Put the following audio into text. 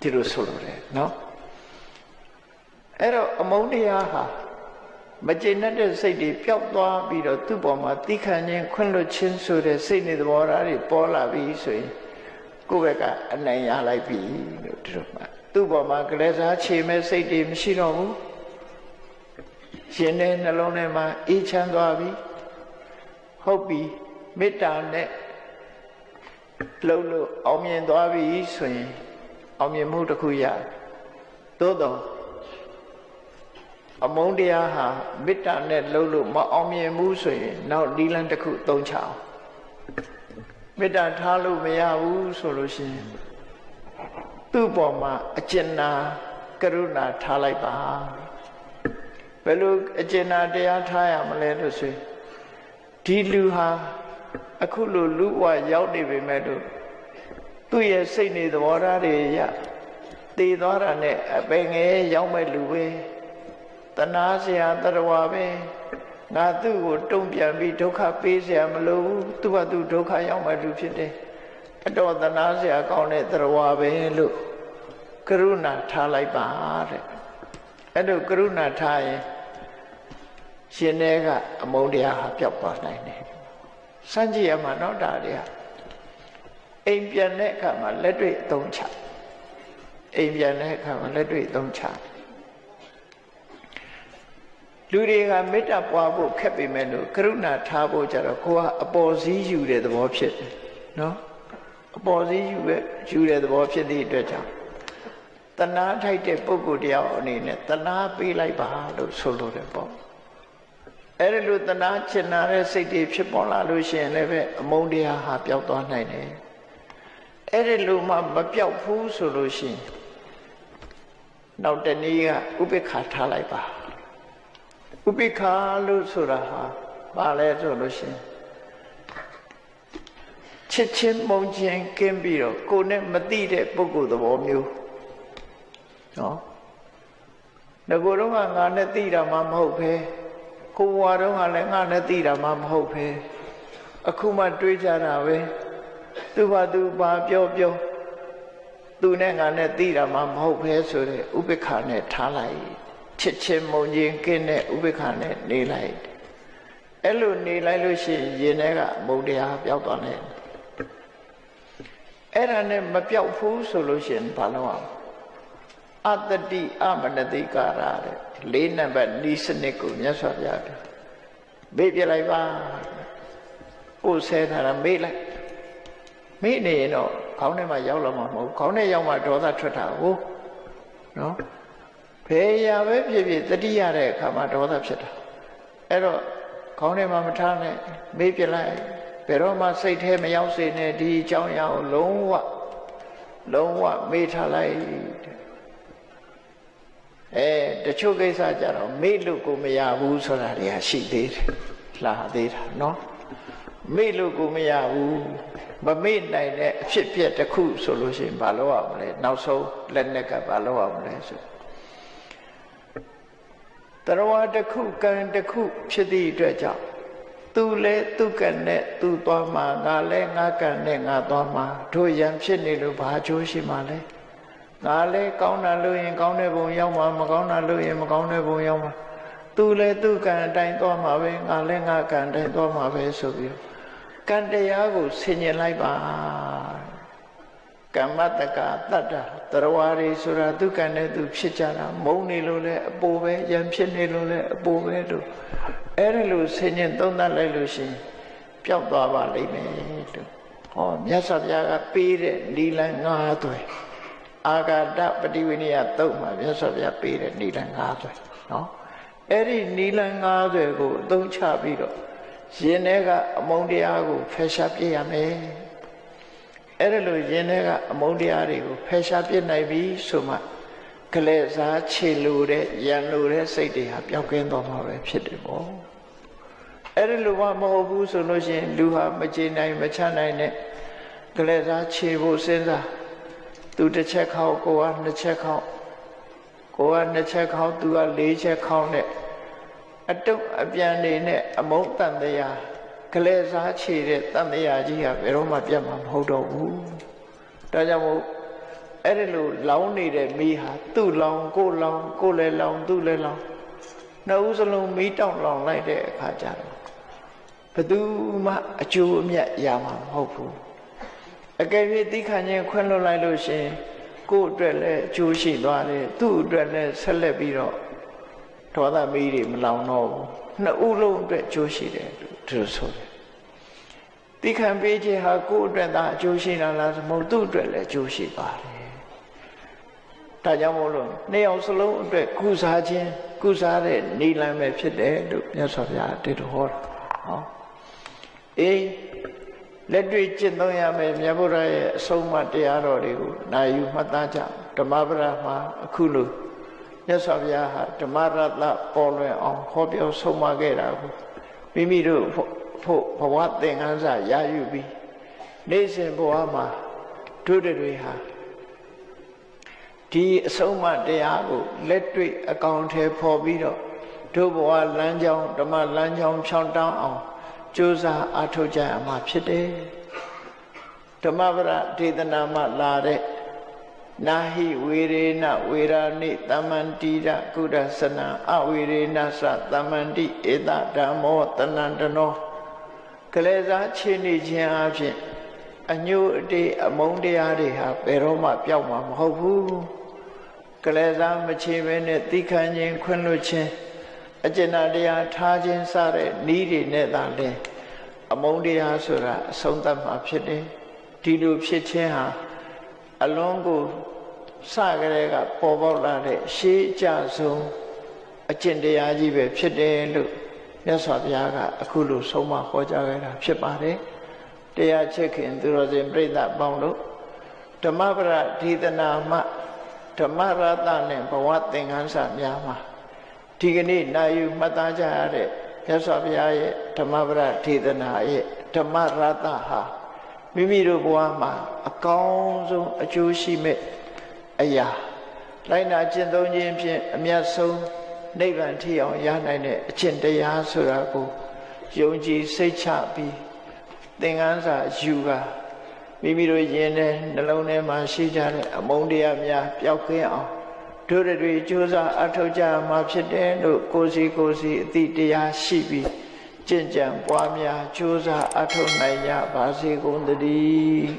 ဒီလိုဆိုလိုတယ်နော်အဲ့တော့အမုန်းတရားဟာမကျေနပ်တဲ့စိတ်တွေပျောက်သွားပြီးတော့သူ့ပေါ်မှာတိခဏ်ချင်းခွင့်လွှတ်ခြင်းဆိုတဲ့စိတ်နဲ့သဘောထားတွေပေါ်လာပြီဆိုရင်ကိုယ့်ဘက်ကအနိုင်ရလိုက်ပြီလို့ဒီလိုမှသူ့ပေါ်မှာကလေးစားချေမဲ့စိတ်တွေမရှိတော့ဘူးရှင်တဲ့နှလုံးထဲမှာအေးချမ်းသွားပြီဟုတ်ပြီမေတ္တာနဲ့လှုပ်လို့အောင်မြင်သွားပြီဆိုရင်အောင်မြင်မှုတစ်ခုရသို့တော့အမုန်းတရားဟာမေတ္တာနဲ့လှုပ်လို့မအောင်မြင်ဘူးဆိုရင်နောက်ဒီလန်းတစ်ခုသုံးချအောင်မေတ္တာထားလို့မရဘူးဆိုလို့ရှိရင်သူ့ပေါ်မှာအကျဉ်းနာကရုဏာထားလိုက်ပါဘယ်လိုအကျဉ်းနာတရားထားရမလဲလို့ဆိုရင်ဒီလူဟာအခုလိုလူ့ဘဝရောက်နေပေမဲ့လို့သူ့ရဲ့စိတ်နေသဘောထားတွေရတည်သွားတာနဲ့အပင်ငယ်ရောက်မဲ့လူပဲတဏှာเสียတရဝပဲငါသူ့ကိုတုံ့ပြန်ပြီးဒုက္ခပေးเสียမလို့သူ့ဘာသူဒုက္ခရောက်မဲ့လူဖြစ်တယ်အတော်တဏှာเสียကောင်းတဲ့တရဝပဲလို့ကရုဏာထားလိုက်ပါတဲ့အဲ့လိုကရုဏာထားရင်ရှင်ထဲကအမုန်းတရားဟာပျောက်သွားနိုင်တယ်စမ်းကြည့်ရမှာတော့ဒါတွေကအိမ်ပြန်တဲ့အခါမှာလက်တွေ့အသုံးချအိမ်ပြန်တဲ့အခါမှာလက်တွေ့အသုံးချလူတွေကမေတ္တာပွားဖို့ခက်ပေမဲ့လို့ကရုဏာထားဖို့ကြတော့ကိုကအပေါ်စီးယူတဲ့သဘောဖြစ်တယ်နော်အပေါ်စီးယူတဲ့သဘောဖြစ်သည့်အတွက်ကြောင့်တဏှာထိုက်တဲ့ပုဂ္ဂိုလ်တယောက်အနေနဲ့တဏှာပေးလိုက်ပါလို့ဆိုလိုတယ်ပေါ့အဲ့ဒီလိုတဏှာချင်နာတဲ့စိတ်တွေဖြစ်ပေါ်လာလို့ရှိရင်လည်းပဲအမုန်းတရားဟာပျောက်သွားနိုင်တယ်အဲ့ဒီလိုမှမပျောက်ဘူးဆိုလို့ရှိရင်နောက်တနည်းကဥပိ္ပခာထားလိုက်ပါဥပိ္ပခာလို့ဆိုတာဟာဘာလဲဆိုလို့ရှိရင်ချစ်ချင်းမုန်းချင်းကင်းပြီးတော့ကိုယ်နဲ့မသိတဲ့ပုဂ္ဂိုလ်သဘောမျိုးနော်ငါကတော့ငါနဲ့သိတာမှမဟုတ်ပဲကိုဘွားတော့ကလည်းငါနဲ့သိတာမှမဟုတ်ပဲအခုမှတွေးကြတာပဲသူဘာသူဘာပြောသူနဲ့ငါနဲ့သိတာမှမဟုတ်ပဲဆိုတဲ့ဥပိ္ပခာနဲ့ထားလိုက်ချစ်ချင်းမုန်းချင်းကင်းတဲ့ဥပိ္ပခာနဲ့နေလိုက်အဲ့လိုနေလိုက်လို့ရှိရင်ရင်ထဲကအမုန်းတရားပျောက်သွားတယ်အဲ့ဒါနဲ့မပျောက်ဘူးဆိုလို့ရှိရင်ဘာလို့အောင်အတ္တိအမနတိကာရတဲ့၄နံပါတ်ဤစနစ်ကိုမြတ်စွာဘုရားမေ့ပြလိုက်ပါပို့ဆဲထားတာမေ့လိုက်မေ့နေရင်တော့ခေါင်းထဲမှာရောက်လာမှာမဟုတ်ခေါင်းထဲရောက်မှဒေါသထွက်တာဟုတ်နော်ဘယ်ရာပဲဖြစ်ဖြစ်တတိရတဲ့အခါမှာဒေါသဖြစ်တာအဲ့တော့ခေါင်းထဲမှာမထားနဲ့မေ့ပြလိုက်ဘယ်တော့မှစိတ်ထဲမရောက်စေနဲ့ဒီအကြောင်းအရာကိုလုံးဝမေ့ထားလိုက်တချို့ကိစ္စကြတော့မေ့လို့ကိုမရဘူးဆိုတာတွေကရှိသေးတယ်လှသေးတာနော်မေ့လို့ကိုမရဘူးမမေ့နိုင်တဲ့အဖြစ်အပျက်တစ်ခုဆိုလို့ရှိရင်ဘာလုပ်ရမလဲနောက်ဆုံးလက်နဲ့ကဘာလုပ်ရမလဲဆိုတရဝတစ်ခုကံတစ်ခုဖြစ်သည့်အတွက်ကြောင့်သူလဲသူကံနဲ့သူသွားမှာငါလဲငါကံနဲ့ငါသွားမှာတို့ရံဖြစ်နေလို့ဘာအကျိုးရှိမှာလဲငါလဲကောင်းတာလို့ရင်ကောင်းတဲ့ဘုံရောက်မှာမကောင်းတာလို့ရင်မကောင်းတဲ့ဘုံရောက်မှာသူလဲသူကံအတိုင်းသွားမှာပဲငါလဲငါကံအတိုင်းသွားမှာပဲဆိုပြီးကံတရားကိုဆင်ញင်လိုက်ပါကမ္မတကတတ္တတရဝါရီဆိုတာသူကံနဲ့သူဖြစ်ကြတာမုံနေလို့လဲအပိုပဲရံဖြစ်နေလို့လဲအပိုပဲလို့အဲ့ဒါလို့ဆင်ញင်သုံးသပ်လိုက်လို့ရှိရင်ပျောက်သွားပါလိမ့်မယ်လို့ဟောမြတ်စွာဘုရားကပေးတဲ့နိလန်၅သွယ်အာဂတပฏิဝိနည်းသုတ်မှာမြတ်စွာဘုရားပေးတဲ့နိလန်၅သွယ်နော်အဲ့ဒီနိလန်၅သွယ်ကိုအသုံးချပြီးတော့ရင်ထဲကအမုန်းတရားကိုဖယ်ရှားပြစ်ရမယ်အဲ့ဒါလို့ရင်ထဲကအမုန်းတရားတွေကိုဖယ်ရှားပြစ်နိုင်ပြီဆိုမှကလေးစားခြေလိုတဲ့ရန်လိုတဲ့စိတ်တွေဟာပျောက်ကင်းသွားမှာပဲဖြစ်တယ်ပေါ့အဲ့ဒါလို့မဟုတ်ဘူးဆိုလို့ရှိရင်လူဟာမကျေနိုင်မချနိုင်နဲ့ကလေးစားခြေဖို့စဉ်းစားသူတစ်ချက်ခေါက်ကိုကနှစ်ချက်ခေါက်ကိုကနှစ်ချက်ခေါက်သူက၄ချက်ခေါက်နဲ့အတုပ်အပြန်နေနဲ့အမုန်းတန်တရားကလေးစားခြေတဲ့တန်တရားကြီးကဘယ်တော့မှပြတ်မှာမဟုတ်တော့ဘူးဒါကြောင့်မို့ အဲ့ဒီလိုလောင်းနေတဲ့မီးဟာသူ့လောင်ကိုလည်းလောင်သူ့လည်းလောင်နှစ်ဦးစလုံးမီးတောင့်လောင်လိုက်တဲ့အခါကျတော့ဘယ်သူမှအကျိုးအမြတ်ရမှာမဟုတ်ဘူးအကယ်၍သီးခံခြင်းခွင့်လွှတ်လိုက်လို့ရှင်ကိုယ့်အတွက်လည်းအကျိုးရှိသွားတယ်သူ့အတွက်လည်းဆက်လက်ပြီးတော့ဒေါသမီးတွေမလောင်တော့ဘူးနှစ်ဦးလုံးအတွက်အကျိုးရှိတယ်သူဆိုတယ်သီးခံပေးခြင်းဟာကိုယ့်အတွက်သာအကျိုးရှိတာလားမဟုတ်သူ့အတွက်လည်းအကျိုးရှိပါတယ်ဒါကြောင့်မို့လို့နှစ်ယောက်စလုံးအတွက်ကုစားခြင်းကုစားတဲ့နိလန်းပဲဖြစ်တယ်လို့မြတ်စွာဘုရားတိတော်ဟောတာဟောအေးလက်တွေ့ကျင့်သုံးရမယ်မြတ်ဗုဒ္ဓရဲ့အဆုံးအမတရားတော်တွေကိုနာယူမှတ်သားကြဓမ္မပဒမှာအခုလိုမြတ်စွာဘုရားဟာဓမ္မရတ္တပေါ်လွင်အောင်ဟောပြောဆုံးမခဲ့တာကိုမိမိတို့ဖို့ဘဝသင်္ကန်းစာရယူပြီးနေ့စဉ်ဘဝမှာတို့တွေဟာဒီအဆုံးအမတရားကိုလက်တွေ့အကောင်အထည်ဖော်ပြီးတော့တို့ဘဝလမ်းကြောင်းဓမ္မလမ်းကြောင်းဖြောင်းတောင်းအောင်ကြိုးစားအားထုတ်ကြရမှာဖြစ်တယ်ဓမ္မပဒဒေသနာမှာလာတဲ့နာဟိဝေရေနဝေရာနိတမ္မန္တိရကုဒသနံအဝေရေနသတမ္မန္တိဧတဓမ္မောတဏ္ဍနောကလေးစားခြေနေခြင်းအဖြစ်အညို့အတေးအမုန်းတရားတွေဟာဘယ်တော့မှပျောက်မှာမဟုတ်ဘူးကလေးစားမချေဘဲနဲ့သီးခံခြင်းခွင့်လွှတ်ခြင်းအကျဉ်းတရားထားခြင်းစတဲ့နည်းတွေနဲ့သာလဲအမုန်းတရားဆိုတာအဆုံးသတ်မှာဖြစ်တယ်ဒီလိုဖြစ်ခြင်းဟာအလုံးကိုစကြတဲ့ကပေါ်ပေါက်လာတဲ့ရှေးအကျဆုံးအကျင့်တရားကြီးပဲဖြစ်တယ်လို့မြတ်စွာဘုရားကအခုလိုဆုံးမဟောကြားခဲ့တာဖြစ်ပါတယ်တရားချစ်ခင်သူတော်စင်ပြိဿပေါင်းတို့ဓမ္မပဒဒေသနာမှဓမ္မရတ္တနဲ့ဘဝသင်္ကန်းစာများမှာဒီကနေ့နာယူမှတ်သားကြရတဲ့မြတ်စွာဘုရားရဲ့ဓမ္မပဒဒေသနာရဲ့ဓမ္မရတ္တဟာမိမိတို့ဘဝမှာအကောင်းဆုံးအကျိုးရှိမဲ့အရာလိုက်နာကျင့်သုံးခြင်းဖြင့်အမြတ်ဆုံးနိဗ္ဗာန်ထိအောင်ရနိုင်တဲ့အကျင့်တရားဆိုတာကိုယုံကြည်စိတ်ချပြီးသင်္ကန်းစာယူကာမိမိတို့ယင်တဲ့နှလုံးထဲမှာရှိကြတဲ့အမုန်းတရားများပျောက်ကင်းအောင်တို့တွေကြိုးစားအထောက်ကြမှာဖြစ်တယ်လို့ကိုယ်စီအတိတရားရှိပြီးကျင့်ကြံပွားများကြိုးစားအထောက်နိုင်ကြပါစေကုန်သတည်း